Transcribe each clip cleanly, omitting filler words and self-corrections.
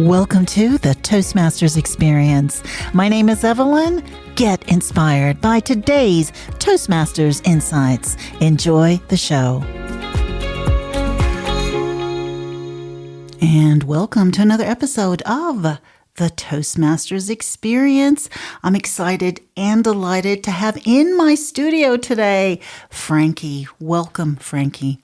Welcome to the Toastmasters Experience. My name is Evelyn. Get inspired by today's Toastmasters Insights. Enjoy the show. And welcome to another episode of the Toastmasters Experience. I'm excited and delighted to have in my studio today, Frankie. Welcome, Frankie.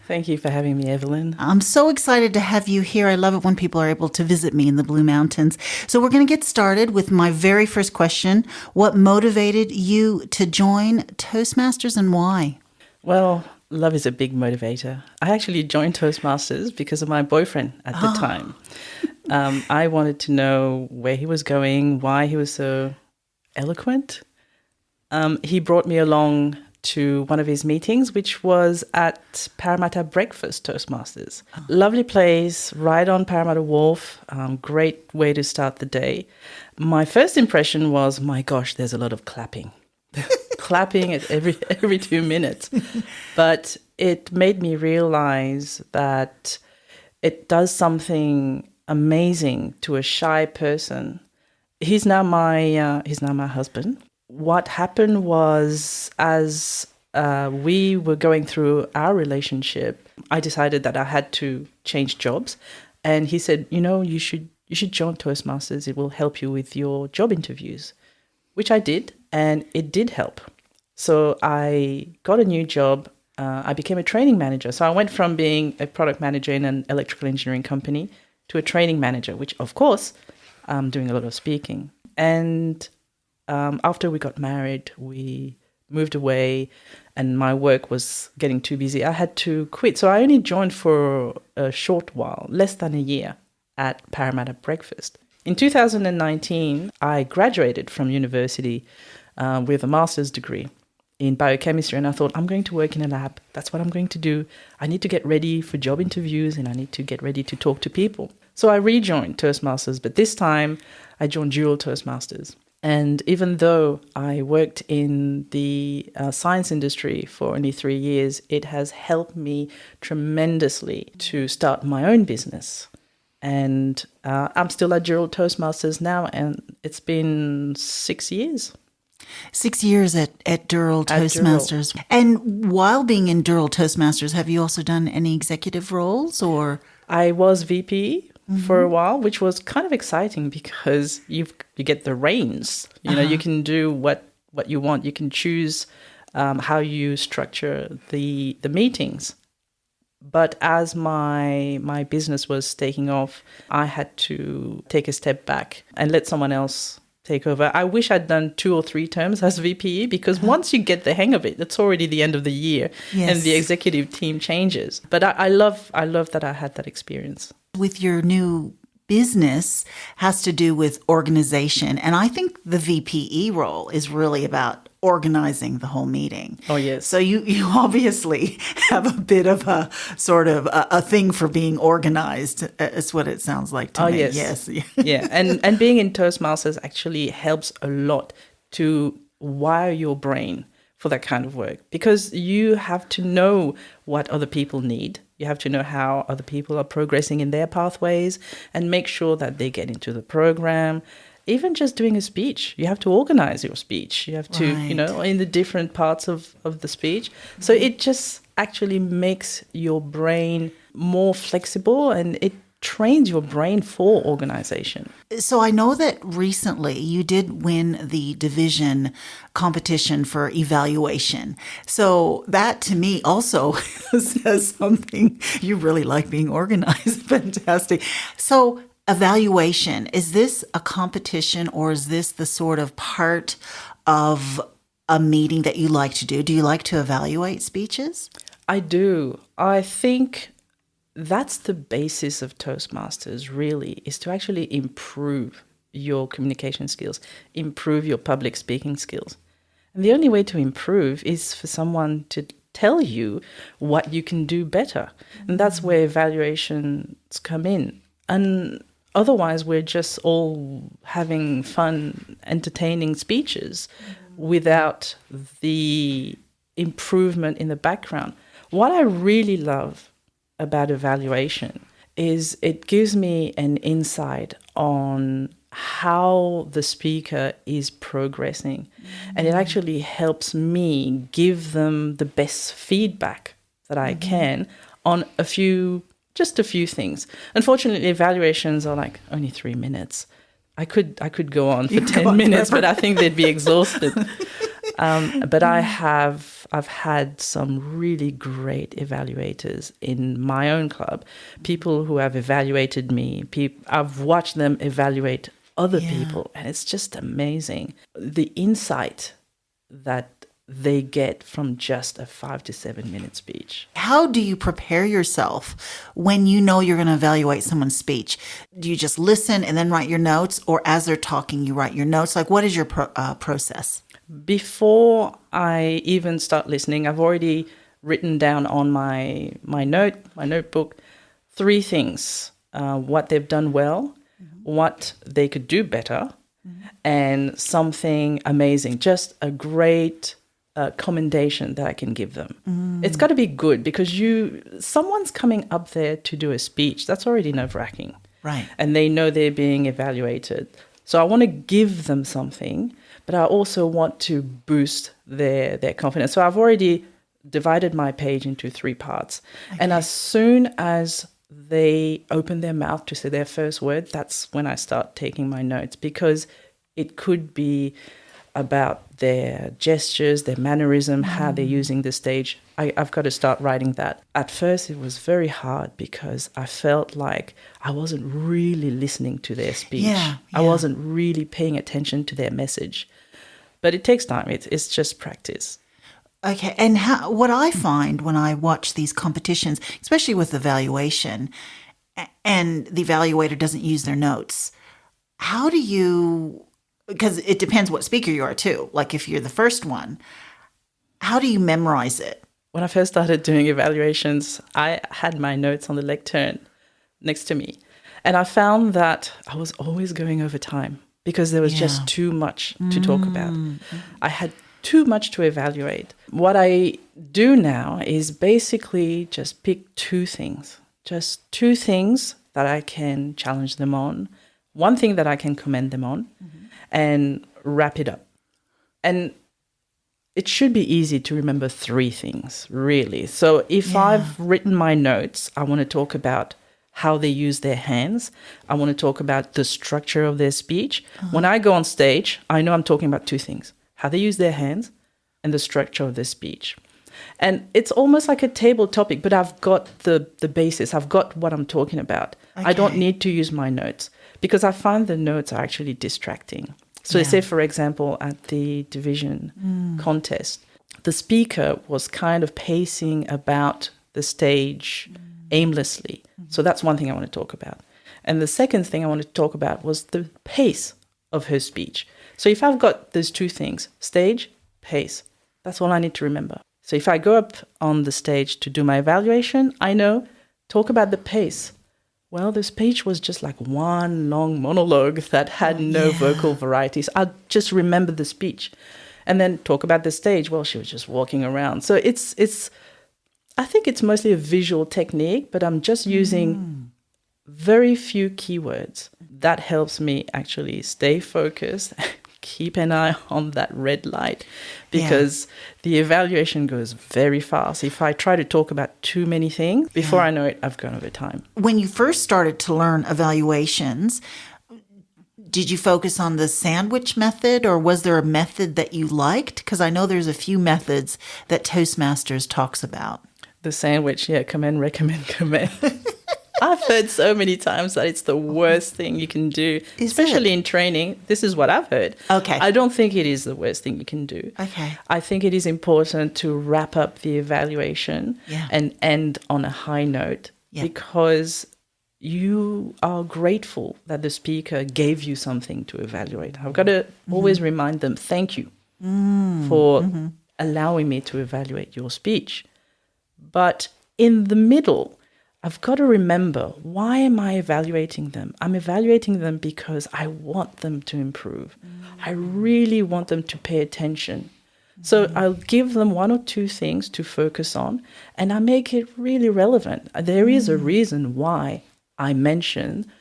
Thank you for having me, Evelyn. I'm so excited to have you here. I love it when people are able to visit me in the Blue Mountains. So we're going to get started with my very first question. What motivated you to join Toastmasters and why? Well, love is a big motivator. I actually joined Toastmasters because of my boyfriend at the time. I wanted to know where he was going, why he was so eloquent. He brought me along to one of his meetings, which was at Parramatta Breakfast Toastmasters. Lovely place, right on Parramatta Wharf. Great way to start the day. My first impression was, my gosh, there's a lot of clapping. Clapping at every 2 minutes. But it made me realize that it does something amazing to a shy person. He's now my husband. What happened was, as we were going through our relationship, I decided that I had to change jobs. And he said, you should join Toastmasters. It will help you with your job interviews, which I did, and it did help. So I got a new job. I became a training manager. So I went from being a product manager in an electrical engineering company to a training manager, which, of course, I'm doing a lot of speaking. And after we got married, we moved away and my work was getting too busy. I had to quit. So I only joined for a short while, less than a year, at Parramatta Breakfast. In 2019, I graduated from university with a master's degree in biochemistry. And I thought, I'm going to work in a lab. That's what I'm going to do. I need to get ready for job interviews and I need to get ready to talk to people. So I rejoined Toastmasters, but this time I joined Dural Toastmasters. And even though I worked in the science industry for only 3 years, it has helped me tremendously to start my own business. And I'm still at Dural Toastmasters now, and it's been 6 years. 6 years at Dural Toastmasters. And while being in Dural Toastmasters, have you also done any executive roles or? I was VP for a while, which was kind of exciting because you get the reins. You can do what you want. You can choose how you structure the meetings. But as my business was taking off, I had to take a step back and let someone else take over. I wish I'd done 2 or 3 terms as VP because once you get the hang of it, it's already the end of the year and the executive team changes. But I love that I had that experience. With your new business has to do with organization. And I think the VPE role is really about organizing the whole meeting. Oh, yes. So you obviously have a bit of a sort of a thing for being organized. Is what it sounds like to me. Yes. Yeah. And being in Toastmasters actually helps a lot to wire your brain for that kind of work because you have to know what other people need. You have to know how other people are progressing in their pathways and make sure that they get into the program. Even just doing a speech, you have to organize your speech. You have to, in the different parts of the speech. So it just actually makes your brain more flexible and it trains your brain for organization. So I know that recently you did win the division competition for evaluation. So that to me also says something. You really like being organized. Fantastic. So evaluation, is this a competition or is this the sort of part of a meeting that you like to do? Do you like to evaluate speeches? I do. I think that's the basis of Toastmasters, really, is to actually improve your communication skills, improve your public speaking skills. And the only way to improve is for someone to tell you what you can do better. And that's where evaluations come in. And otherwise, we're just all having fun, entertaining speeches without the improvement in the background. What I really love about evaluation is it gives me an insight on how the speaker is progressing. And it actually helps me give them the best feedback that I can on just a few things. Unfortunately, evaluations are like only 3 minutes. I could go on for 10 minutes, but I think they'd be exhausted. But I've had some really great evaluators in my own club, people who have evaluated me. I've watched them evaluate other people, and it's just amazing. The insight that they get from just a 5 to 7 minute speech. How do you prepare yourself when you know you're going to evaluate someone's speech? Do you just listen and then write your notes, or as they're talking, you write your notes? Like, what is your process? Before I even start listening, I've already written down on my notebook, 3 things: what they've done well, what they could do better, and something amazing, just a great commendation that I can give them. It's got to be good, because someone's coming up there to do a speech. That's already nerve-wracking. Right. And they know they're being evaluated. So I want to give them something, but I also want to boost their confidence. So I've already divided my page into 3 parts. Okay. And as soon as they open their mouth to say their first word, that's when I start taking my notes, because it could be about their gestures, their mannerism, how they're using the stage. I've got to start writing that. At first, it was very hard because I felt like I wasn't really listening to their speech. Yeah. I wasn't really paying attention to their message. But it takes time. It's just practice. Okay. And what I find when I watch these competitions, especially with evaluation, and the evaluator doesn't use their notes, how do you... Because it depends what speaker you are too. Like if you're the first one, how do you memorize it? When I first started doing evaluations, I had my notes on the lectern next to me. And I found that I was always going over time because there was just too much to talk about. I had too much to evaluate. What I do now is basically just pick 2 things. Just 2 things that I can challenge them on. 1 thing that I can commend them on. And wrap it up. And it should be easy to remember 3 things, really. So if I've written my notes, I want to talk about how they use their hands. I want to talk about the structure of their speech. When I go on stage, I know I'm talking about 2 things: how they use their hands and the structure of their speech. And it's almost like a table topic, but I've got the basis. I've got what I'm talking about. Okay. I don't need to use my notes, because I find the notes are actually distracting. So say, for example, at the division contest, the speaker was kind of pacing about the stage aimlessly. So that's one thing I want to talk about. And the second thing I want to talk about was the pace of her speech. So if I've got those 2 things, stage, pace, that's all I need to remember. So if I go up on the stage to do my evaluation, I know, talk about the pace. Well, the speech was just like one long monologue that had no vocal varieties. I'll just remember the speech. And then talk about the stage. Well, she was just walking around. So I think it's mostly a visual technique, but I'm just using very few keywords. That helps me actually stay focused, keep an eye on that red light, because the evaluation goes very fast. If I try to talk about too many things, before I know it, I've gone over time. When you first started to learn evaluations, did you focus on the sandwich method, or was there a method that you liked? Because I know there's a few methods that Toastmasters talks about. The sandwich, commend, recommend, commend. I've heard so many times that it's the worst thing you can do, especially in training. This is what I've heard. Okay. I don't think it is the worst thing you can do. Okay. I think it is important to wrap up the evaluation and end on a high note, because you are grateful that the speaker gave you something to evaluate. I've got to always remind them, thank you for allowing me to evaluate your speech. But in the middle, I've got to remember, why am I evaluating them? I'm evaluating them because I want them to improve. I really want them to pay attention. So I'll give them 1 or 2 things to focus on, and I make it really relevant. There is a reason why I mention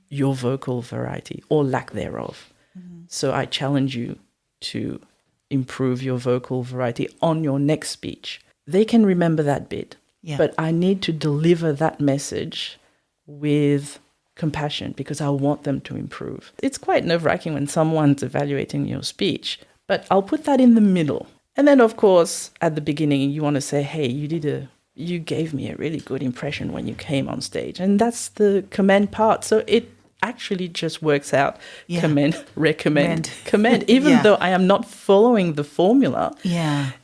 your vocal variety or lack thereof. So I challenge you to improve your vocal variety on your next speech. They can remember that bit, but I need to deliver that message with compassion because I want them to improve. It's quite nerve-wracking when someone's evaluating your speech, but I'll put that in the middle. And then, of course, at the beginning, you want to say, hey, you gave me a really good impression when you came on stage. And that's the commend part. So it actually just works out. Commend, recommend, commend. Even though I am not following the formula,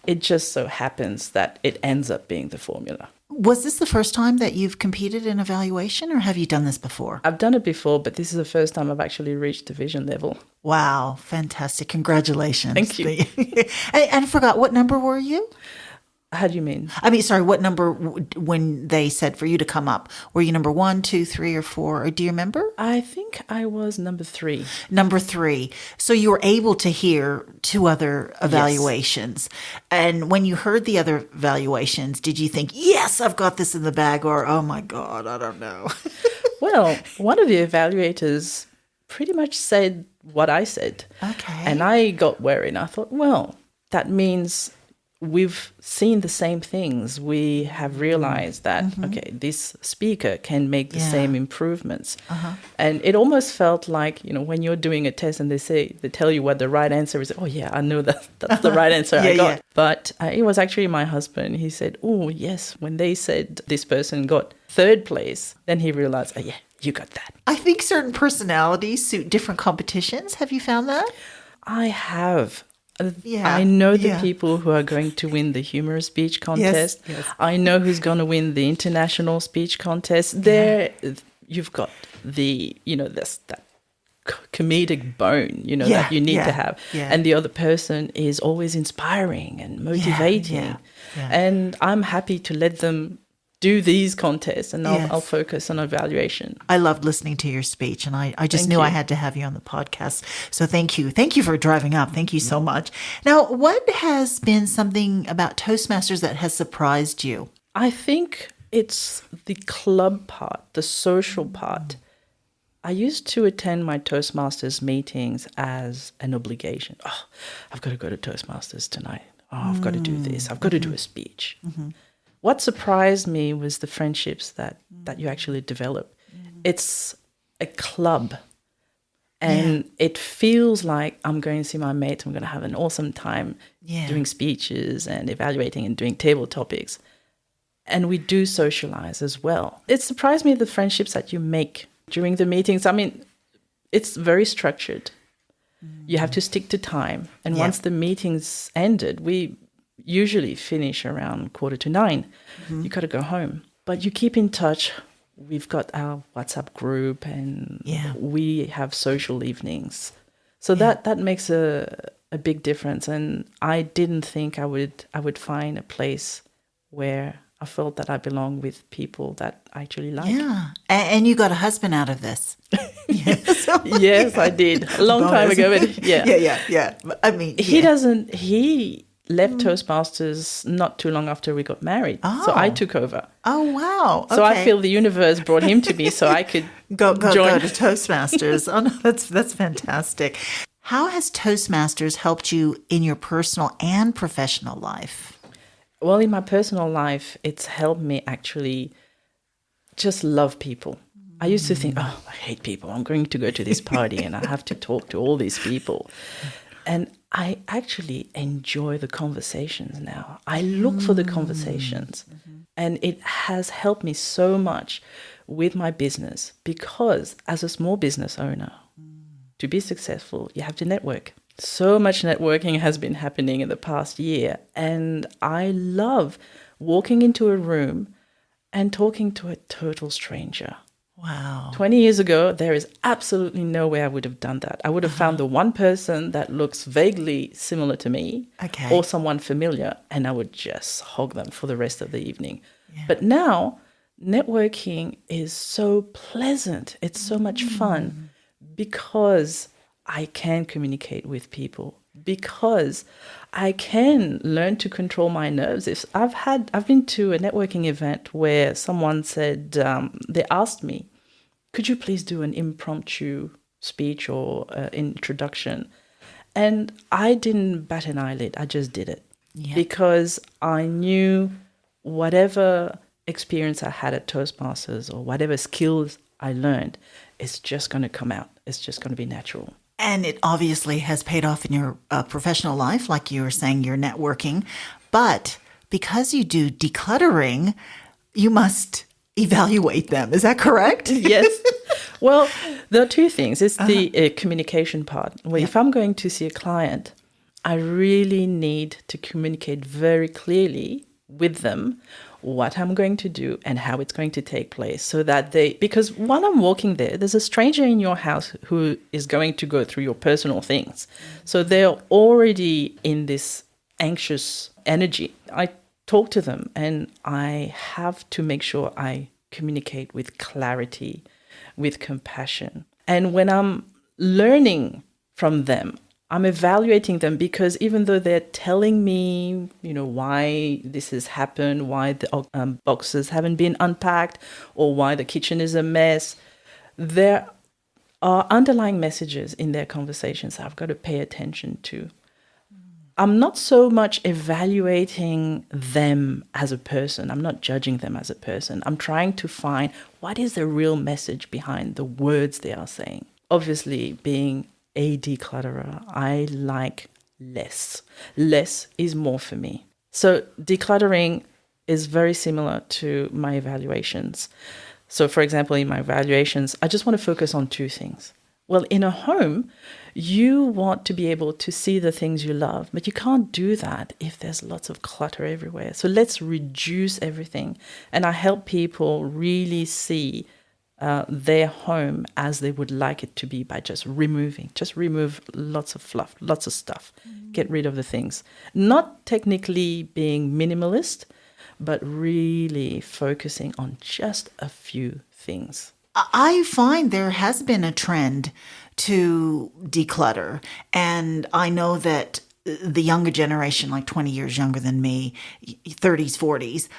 it just so happens that it ends up being the formula. Was this the first time that you've competed in evaluation, or have you done this before? I've done it before, but this is the first time I've actually reached division level. Wow, fantastic. Congratulations. Thank you. And I forgot, what number were you? How do you mean? I mean, sorry, what number when they said for you to come up? Were you number 1, 2, 3, or 4? Or do you remember? I think I was number 3. Number 3. So you were able to hear 2 other evaluations. Yes. And when you heard the other evaluations, did you think, yes, I've got this in the bag, or, oh my God, I don't know? Well, one of the evaluators pretty much said what I said. Okay. And I got worried. I thought, well, that means we've seen the same things. We have realized that, okay, this speaker can make the same improvements. And it almost felt like, when you're doing a test and they tell you what the right answer is. Oh, yeah, I know that's the right answer I got. Yeah. But it was actually my husband. He said, oh, yes, when they said this person got 3rd place, then he realized, oh, yeah, you got that. I think certain personalities suit different competitions. Have you found that? I have. I know the people who are going to win the humorous speech contest. Yes. I know who's going to win the international speech contest. There, you've got the, that comedic bone, that you need to have. Yeah. And the other person is always inspiring and motivating. And I'm happy to let them do these contests, and I'll focus on evaluation. I loved listening to your speech, and I just knew I had to have you on the podcast. So thank you. Thank you for driving up. Thank you so much. Now, what has been something about Toastmasters that has surprised you? I think it's the club part, the social part. I used to attend my Toastmasters meetings as an obligation. Oh, I've got to go to Toastmasters tonight. Oh, I've got to do this. I've got to do a speech. What surprised me was the friendships that you actually develop. It's a club, and it feels like I'm going to see my mates. I'm going to have an awesome time doing speeches and evaluating and doing table topics. And we do socialize as well. It surprised me the friendships that you make during the meetings. I mean, it's very structured. You have to stick to time. And once the meeting's ended, we usually finish around 8:45. You got to go home, but you keep in touch. We've got our WhatsApp group, and we have social evenings. So that makes a big difference. And I didn't think I would find a place where I felt that I belong with people that I actually like. Yeah, and you got a husband out of this. Yes, I did a long time ago. But yeah. I mean, He left Toastmasters not too long after we got married. Oh. So I took over. Oh, wow. Okay. So I feel the universe brought him to me so I could go to Toastmasters. Oh, no, that's fantastic. How has Toastmasters helped you in your personal and professional life? Well, in my personal life, it's helped me actually just love people. I used to think, oh, I hate people. I'm going to go to this party and I have to talk to all these people. And I actually enjoy the conversations now. I look for the conversations. And it has helped me so much with my business because as a small business owner, to be successful, you have to network. So much networking has been happening in the past year. And I love walking into a room and talking to a total stranger. Wow. 20 years ago, there is absolutely no way I would have done that. I would have found the one person that looks vaguely similar to me or someone familiar, and I would just hog them for the rest of the evening. Yeah. But now, networking is so pleasant. It's so much fun because I can communicate with people, because I can learn to control my nerves. I've been to a networking event where someone said, they asked me, could you please do an impromptu speech or introduction? And I didn't bat an eyelid. I just did it because I knew whatever experience I had at Toastmasters or whatever skills I learned, it's just going to come out. It's just going to be natural. And it obviously has paid off in your professional life, like you were saying, you're networking. But because you do decluttering, you must evaluate them. Is that correct? Yes. Well, there are two things. It's the communication part. Well, if I'm going to see a client, I really need to communicate very clearly with them what I'm going to do and how it's going to take place so that because while I'm walking there, there's a stranger in your house who is going to go through your personal things. So they're already in this anxious energy. I talk to them and I have to make sure I communicate with clarity, with compassion. And when I'm learning from them, I'm evaluating them because even though they're telling me, why this has happened, why the boxes haven't been unpacked, or why the kitchen is a mess, there are underlying messages in their conversations that I've got to pay attention to. I'm not so much evaluating them as a person. I'm not judging them as a person. I'm trying to find what is the real message behind the words they are saying. Obviously, being a declutterer, I like less. Less is more for me. So decluttering is very similar to my evaluations. So for example, in my evaluations, I just want to focus on two things. Well, in a home, you want to be able to see the things you love, but you can't do that if there's lots of clutter everywhere. So let's reduce everything. And I help people really see their home as they would like it to be by just remove lots of fluff, lots of stuff, get rid of the things. Not technically being minimalist, but really focusing on just a few things. I find there has been a trend to declutter. And I know that the younger generation, like 20 years younger than me, 30s, 40s,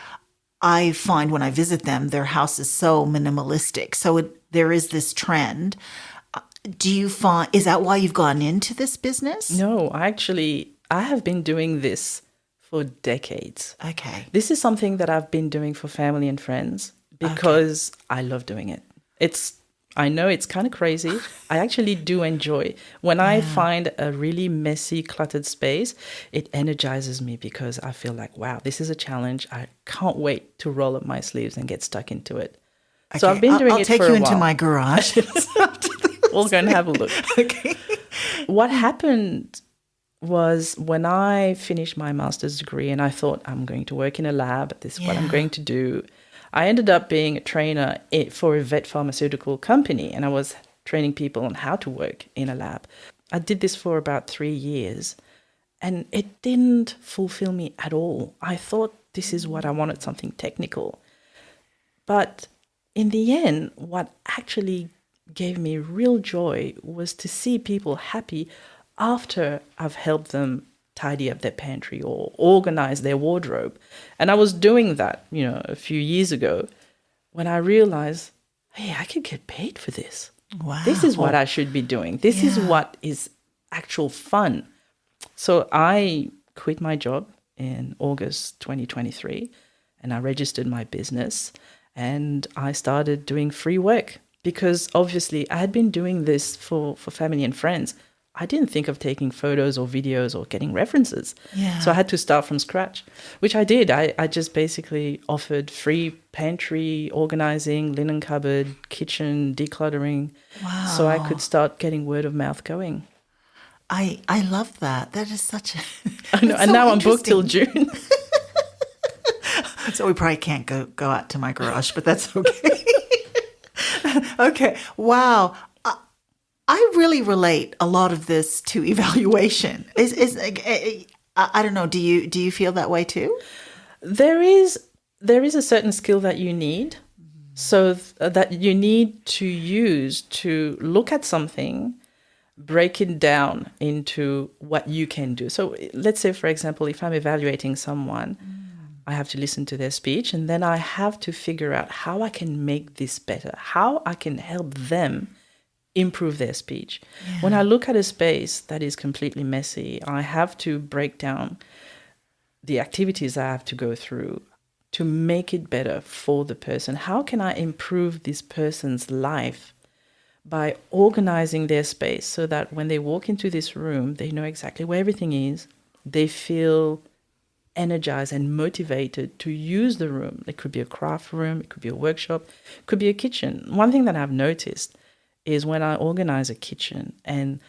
I find when I visit them, their house is so minimalistic. So there is this trend. Do you find, is that why you've gone into this business? No, I have been doing this for decades. Okay. This is something that I've been doing for family and friends because I love doing it. I know it's kind of crazy. I actually do enjoy. When I find a really messy, cluttered space, it energizes me because I feel like, wow, this is a challenge. I can't wait to roll up my sleeves and get stuck into it. Okay. So I've been doing it for a while. I'll take you into my garage. We'll go and have a look. Okay. What happened was when I finished my master's degree and I thought I'm going to work in a lab. This is what I'm going to do. I ended up being a trainer for a vet pharmaceutical company, and I was training people on how to work in a lab. I did this for about 3 years, and it didn't fulfill me at all. I thought this is what I wanted, something technical. But in the end, what actually gave me real joy was to see people happy after I've helped them tidy up their pantry or organize their wardrobe. And I was doing that, a few years ago when I realized, hey, I could get paid for this. Wow. This is what I should be doing. This is what is actual fun. So I quit my job in August 2023 and I registered my business and I started doing free work because obviously I had been doing this for family and friends. I didn't think of taking photos or videos or getting references. Yeah. So I had to start from scratch, which I did. I just basically offered free pantry organizing, linen cupboard, kitchen decluttering. Wow. So I could start getting word of mouth going. I love that. That is such a... I know, and so now I'm booked till June. So we probably can't go out to my garage, but that's okay. Okay. Wow. I really relate a lot of this to evaluation. I don't know. Do you feel that way too? There is a certain skill that you need, so that you need to use to look at something, break it down into what you can do. So let's say, for example, if I'm evaluating someone, I have to listen to their speech, and then I have to figure out how I can make this better, how I can help them improve their speech. Yeah. When I look at a space that is completely messy, I have to break down the activities I have to go through to make it better for the person. How can I improve this person's life by organizing their space so that when they walk into this room, they know exactly where everything is. They feel energized and motivated to use the room. It could be a craft room, it could be a workshop, it could be a kitchen. One thing that I've noticed is when I organize a kitchen and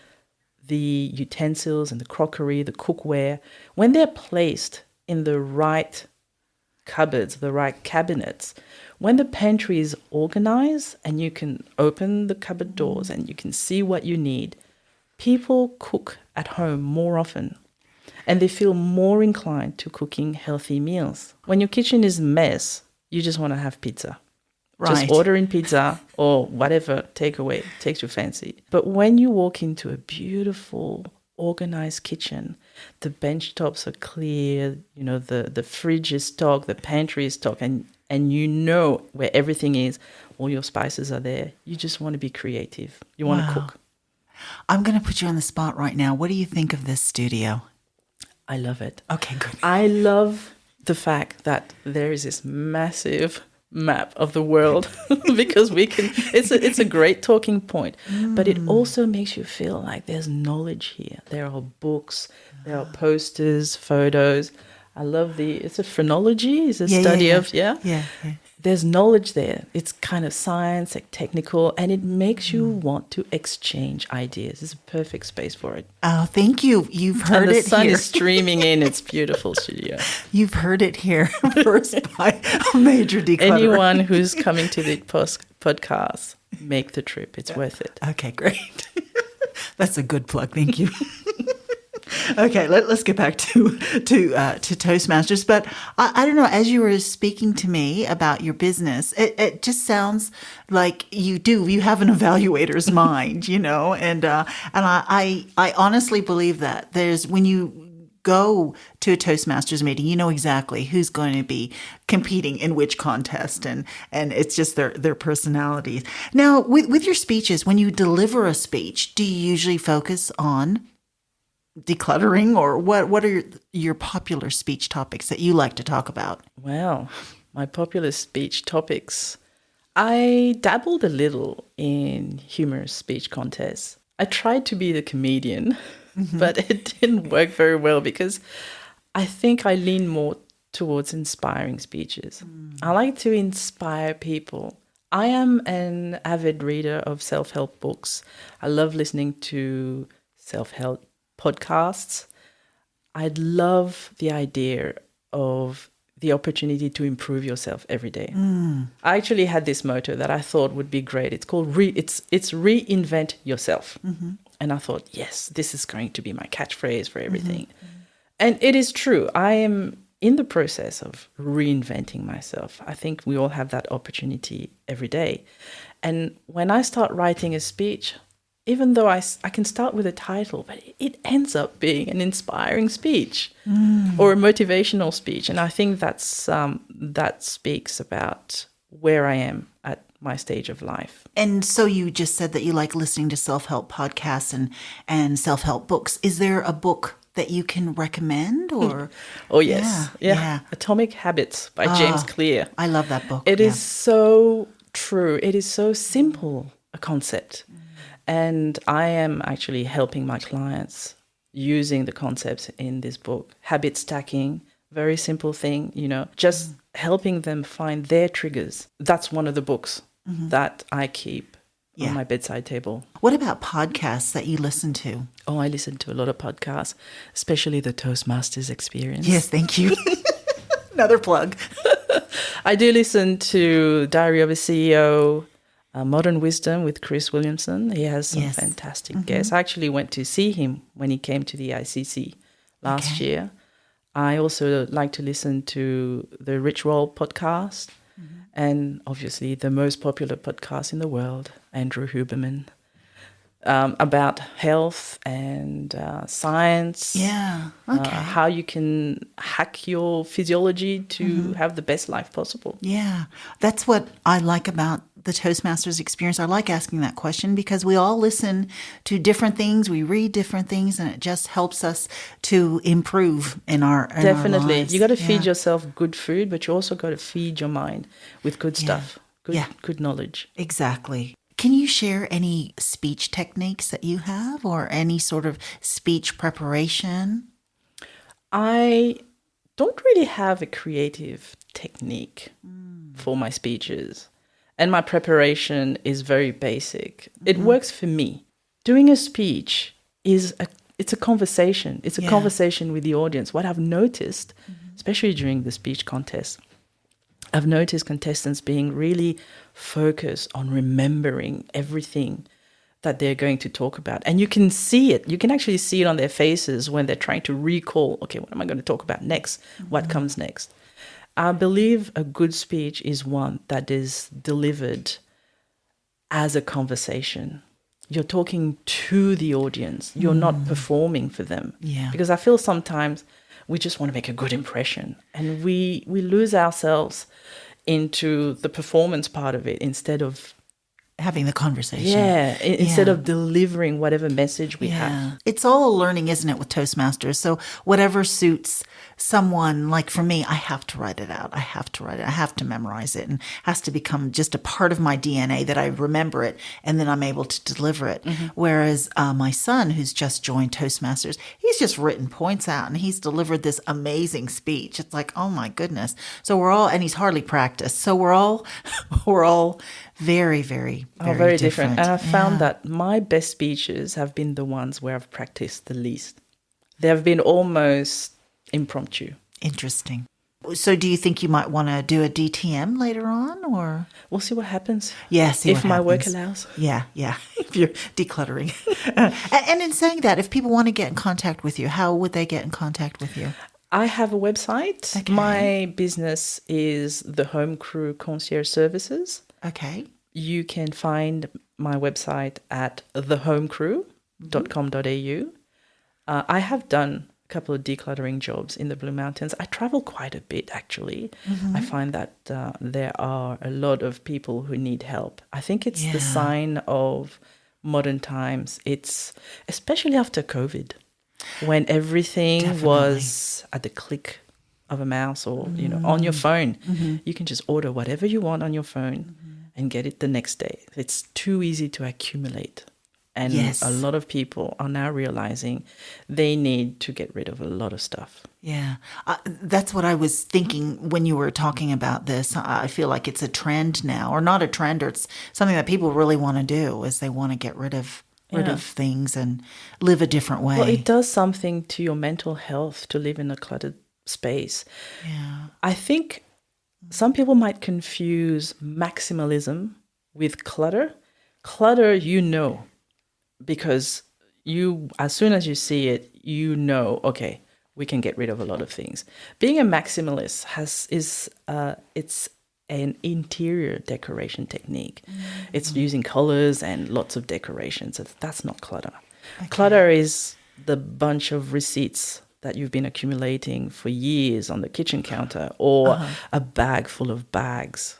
the utensils and the crockery, the cookware, when they're placed in the right cupboards, the right cabinets, when the pantry is organized and you can open the cupboard doors and you can see what you need, people cook at home more often and they feel more inclined to cooking healthy meals. When your kitchen is a mess, you just want to have pizza. Right. Just order in pizza or whatever takeaway takes your fancy. But when you walk into a beautiful, organized kitchen, the bench tops are clear, you know, the fridge is stocked, the pantry is stocked, and you know where everything is, all your spices are there. You just want to be creative. You want to cook. I'm going to put you on the spot right now. What do you think of this studio? I love it. Okay, good. I love the fact that there is this massive map of the world because we can it's a great talking point, but it also makes you feel like there's knowledge here. There are books, there are posters, photos. I love it's a phrenology, it's a study of there's knowledge there. It's kind of science, like technical, and it makes you want to exchange ideas. It's a perfect space for it. Oh, thank you. You've heard and the it sun here. is streaming in. It's beautiful studio. You've heard it here first by a major declutterer. Anyone who's coming to the podcast, make the trip. It's worth it. Okay, great. That's a good plug. Thank you. Okay, let's get back to Toastmasters. But I don't know, as you were speaking to me about your business, it just sounds like you have an evaluator's mind, you know, and I honestly believe that when you go to a Toastmasters meeting, you know exactly who's going to be competing in which contest, and it's just their personalities. Now, with your speeches, when you deliver a speech, do you usually focus on decluttering, or what are your popular speech topics that you like to talk about? Well, my popular speech topics, I dabbled a little in humorous speech contests. I tried to be the comedian, but it didn't work very well because I think I lean more towards inspiring speeches. I like to inspire people. I am an avid reader of self-help books. I love listening to self-help podcasts. I'd love the idea of the opportunity to improve yourself every day. I actually had this motto that I thought would be great. It's called it's reinvent yourself. And I thought, yes, this is going to be my catchphrase for everything. And it is true. I am in the process of reinventing myself. I think we all have that opportunity every day. And when I start writing a speech, even though I can start with a title, but it ends up being an inspiring speech or a motivational speech. And I think that speaks about where I am at my stage of life. And so you just said that you like listening to self-help podcasts and self-help books. Is there a book that you can recommend? Or Oh, yes. Yeah. Atomic Habits by James Clear. I love that book. It is so true. It is so simple a concept. And I am actually helping my clients using the concepts in this book. Habit stacking, very simple thing, you know, just helping them find their triggers. That's one of the books that I keep on my bedside table. What about podcasts that you listen to? Oh, I listen to a lot of podcasts, especially the Toastmasters Experience. Yes, thank you. Another plug. I do listen to Diary of a CEO, Modern Wisdom with Chris Williamson. He has some fantastic guests. I actually went to see him when he came to the ICC last year. I also like to listen to the Rich Roll podcast and obviously the most popular podcast in the world, Andrew Huberman. about health and science. Yeah. Okay. How you can hack your physiology to have the best life possible. Yeah, that's what I like about the Toastmasters experience. I like asking that question because we all listen to different things, we read different things, and it just helps us to improve in our Definitely. lives. You got to Yeah. feed yourself good food, but you also got to feed your mind with good stuff, Yeah. good knowledge. Exactly. Can you share any speech techniques that you have or any sort of speech preparation? I don't really have a creative technique for my speeches, and my preparation is very basic. It works for me. Doing a speech it's a conversation. It's a Yeah. conversation with the audience. What I've noticed, especially during the speech contest, I've noticed contestants being really focused on remembering everything that they're going to talk about. And you can see it. You can actually see it on their faces when they're trying to recall, okay, what am I going to talk about next? What comes next? I believe a good speech is one that is delivered as a conversation. You're talking to the audience. You're not performing for them. Yeah. Because I feel sometimes we just want to make a good impression and we lose ourselves into the performance part of it instead of Having the conversation. instead of delivering whatever message we have. Yeah. It's all a learning, isn't it, with Toastmasters? So whatever suits someone, like for me, I have to write it out. I have to write it. I have to memorize it and it has to become just a part of my DNA that I remember it and then I'm able to deliver it. Whereas my son, who's just joined Toastmasters, he's just written points out and he's delivered this amazing speech. It's like, oh my goodness. So we're all, and he's hardly practiced. So we're all very, very, Very different. And I found that my best speeches have been the ones where I've practiced the least. They have been almost impromptu. Interesting. So do you think you might want to do a DTM later on or? We'll see what happens. Yeah, see if what my work happens. allows. Yeah. If you're decluttering. And in saying that, if people want to get in contact with you, how would they get in contact with you? I have a website. Okay. My business is the Home Crew Concierge Services. Okay. You can find my website at thehomecrew.com.au. I have done a couple of decluttering jobs in the Blue Mountains. I travel quite a bit, actually. I find that there are a lot of people who need help. I think it's the sign of modern times. It's especially after COVID, when everything was at the click of a mouse or on your phone. You can just order whatever you want on your phone and get it the next day. It's too easy to accumulate. And a lot of people are now realizing they need to get rid of a lot of stuff. Yeah. That's what I was thinking when you were talking about this. I feel like it's a trend now, or not a trend, or it's something that people really want to do is they want to get rid of things and live a different way. Well, it does something to your mental health to live in a cluttered space. Yeah. I think some people might confuse maximalism with clutter. Clutter, because as soon as you see it, okay, we can get rid of a lot of things. Being a maximalist it's an interior decoration technique. It's using colors and lots of decorations. So that's not clutter. Okay. Clutter is the bunch of receipts that you've been accumulating for years on the kitchen counter, or a bag full of bags,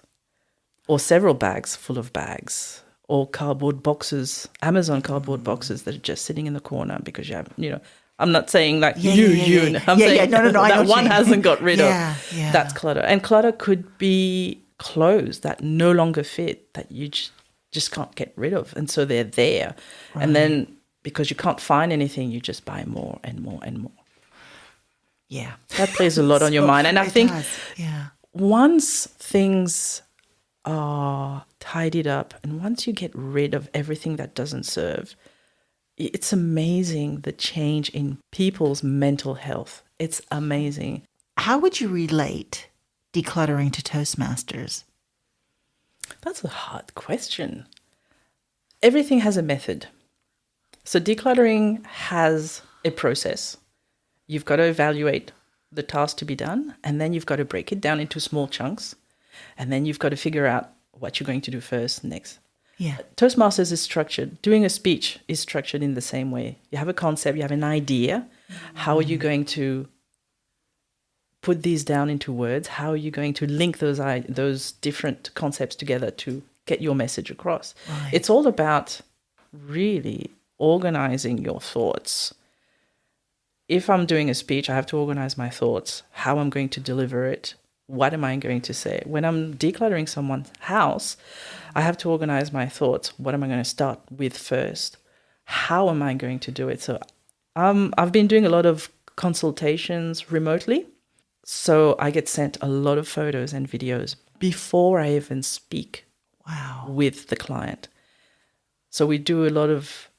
or several bags full of bags, or cardboard boxes, Amazon cardboard boxes that are just sitting in the corner because you have, I'm not saying like I'm saying that one hasn't got rid of. That's clutter. And clutter could be clothes that no longer fit, that you just can't get rid of. And so they're there. Right. And then because you can't find anything, you just buy more and more and more. Yeah. That plays a lot on your mind. And I think once things are tidied up and once you get rid of everything that doesn't serve, it's amazing the change in people's mental health. It's amazing. How would you relate decluttering to Toastmasters? That's a hard question. Everything has a method. So decluttering has a process. You've got to evaluate the task to be done, and then you've got to break it down into small chunks, and then you've got to figure out what you're going to do first, next. Yeah. Toastmasters is structured. Doing a speech is structured in the same way. You have a concept, you have an idea. How are you going to put these down into words? How are you going to link those different concepts together to get your message across? Right. It's all about really organizing your thoughts. If I'm doing a speech, I have to organize my thoughts, how I'm going to deliver it, what am I going to say. When I'm decluttering someone's house, I have to organize my thoughts. What am I going to start with first? How am I going to do it? So I've been doing a lot of consultations remotely. So I get sent a lot of photos and videos before I even speak with the client. So we do a lot of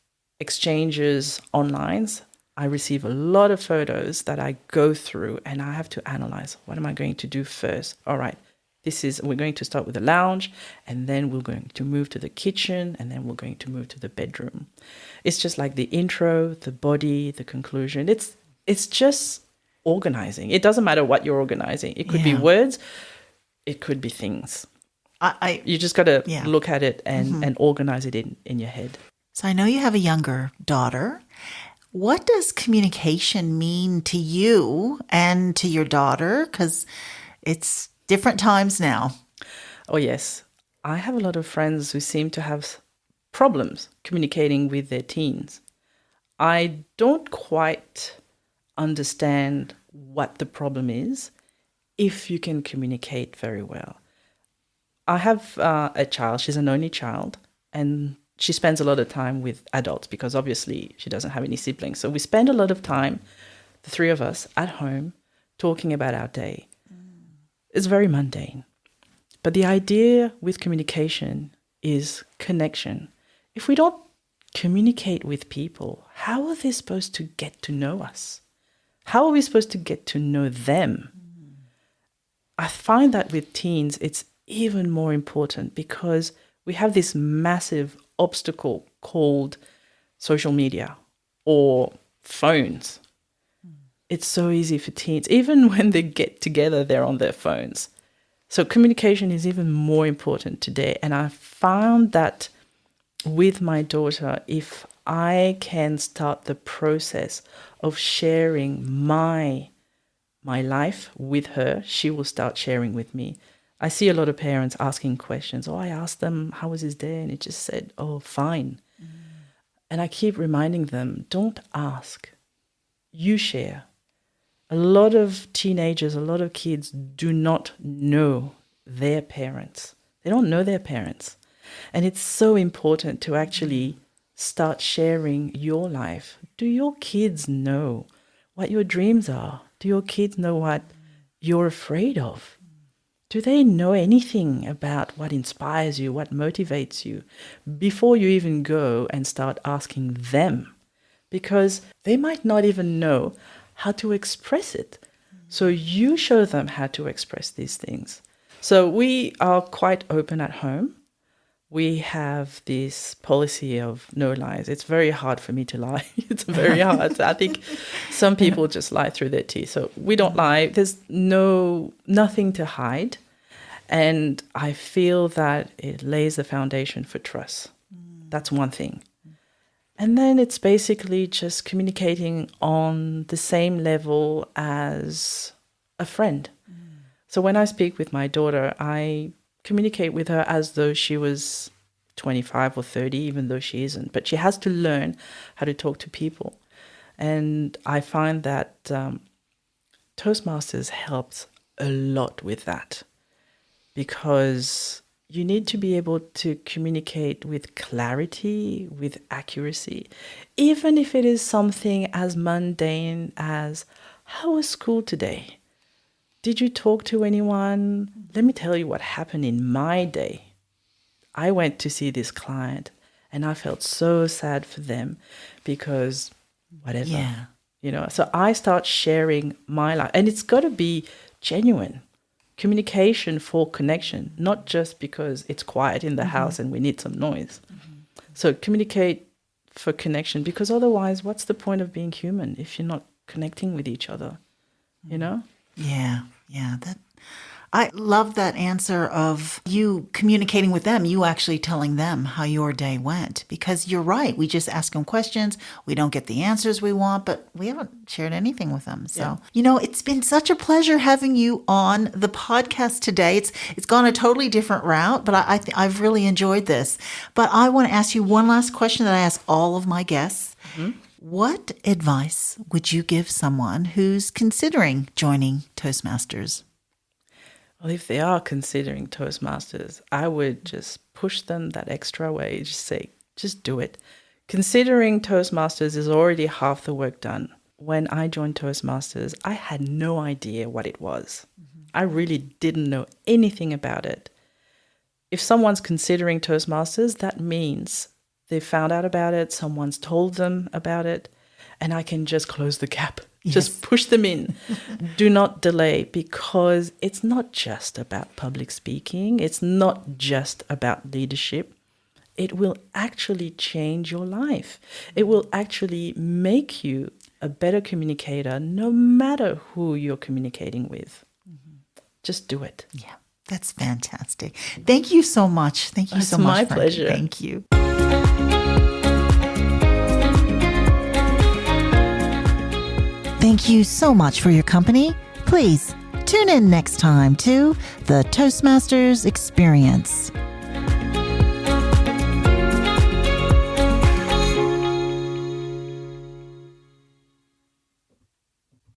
exchanges online. I receive a lot of photos that I go through and I have to analyze. What am I going to do first? All right, we're going to start with the lounge and then we're going to move to the kitchen and then we're going to move to the bedroom. It's just like the intro, the body, the conclusion. It's just organizing. It doesn't matter what you're organizing. It could be words, it could be things. You just got to look at it and organize it in your head. So I know you have a younger daughter. What does communication mean to you and to your daughter? Because it's different times now. Oh, yes. I have a lot of friends who seem to have problems communicating with their teens. I don't quite understand what the problem is if you can communicate very well. I have a child. She's an only child, and she spends a lot of time with adults because obviously she doesn't have any siblings. So we spend a lot of time, the three of us, at home talking about our day. It's very mundane. But the idea with communication is connection. If we don't communicate with people, how are they supposed to get to know us? How are we supposed to get to know them? I find that with teens, it's even more important because we have this massive obstacle called social media or phones. It's so easy for teens. Even when they get together, they're on their phones. So communication is even more important today. And I found that with my daughter, if I can start the process of sharing my life with her, she will start sharing with me. I see a lot of parents asking questions. Oh, I asked them, how was his day? And it just said, oh, fine. And I keep reminding them, don't ask. You share. A lot of teenagers, a lot of kids do not know their parents. They don't know their parents. And it's so important to actually start sharing your life. Do your kids know what your dreams are? Do your kids know what you're afraid of? Do they know anything about what inspires you, what motivates you, before you even go and start asking them? Because they might not even know how to express it. So you show them how to express these things. So we are quite open at home. We have this policy of no lies. It's very hard for me to lie. It's very hard. I think some people just lie through their teeth. So we don't lie. There's nothing to hide. And I feel that it lays the foundation for trust. That's one thing. And then it's basically just communicating on the same level as a friend. So when I speak with my daughter, I communicate with her as though she was 25 or 30, even though she isn't. But she has to learn how to talk to people. And I find that Toastmasters helps a lot with that, because you need to be able to communicate with clarity, with accuracy, even if it is something as mundane as, how was school today? Did you talk to anyone? Let me tell you what happened in my day. I went to see this client and I felt so sad for them because whatever, So I start sharing my life, and it's got to be genuine. Communication for connection, not just because it's quiet in the house and we need some noise. So communicate for connection, because otherwise, what's the point of being human if you're not connecting with each other? Yeah. I love that answer of you communicating with them, you actually telling them how your day went. Because you're right. We just ask them questions. We don't get the answers we want, but we haven't shared anything with them. So, it's been such a pleasure having you on the podcast today. It's gone a totally different route, but I've really enjoyed this. But I want to ask you one last question that I ask all of my guests. Mm-hmm. What advice would you give someone who's considering joining Toastmasters? Well, if they are considering Toastmasters, I would just push them that extra way. Just say, just do it. Considering Toastmasters is already half the work done. When I joined Toastmasters, I had no idea what it was. Mm-hmm. I really didn't know anything about it. If someone's considering Toastmasters, that means they found out about it, someone's told them about it, and I can just close the gap. Yes. Just push them in. Do not delay, because it's not just about public speaking. It's not just about leadership. It will actually change your life. It will actually make you a better communicator, no matter who you're communicating with. Mm-hmm. Just do it. Yeah, that's fantastic. Thank you so much. Thank you so much. It's my pleasure. Thank you. Thank you so much for your company. Please tune in next time to the Toastmasters Experience.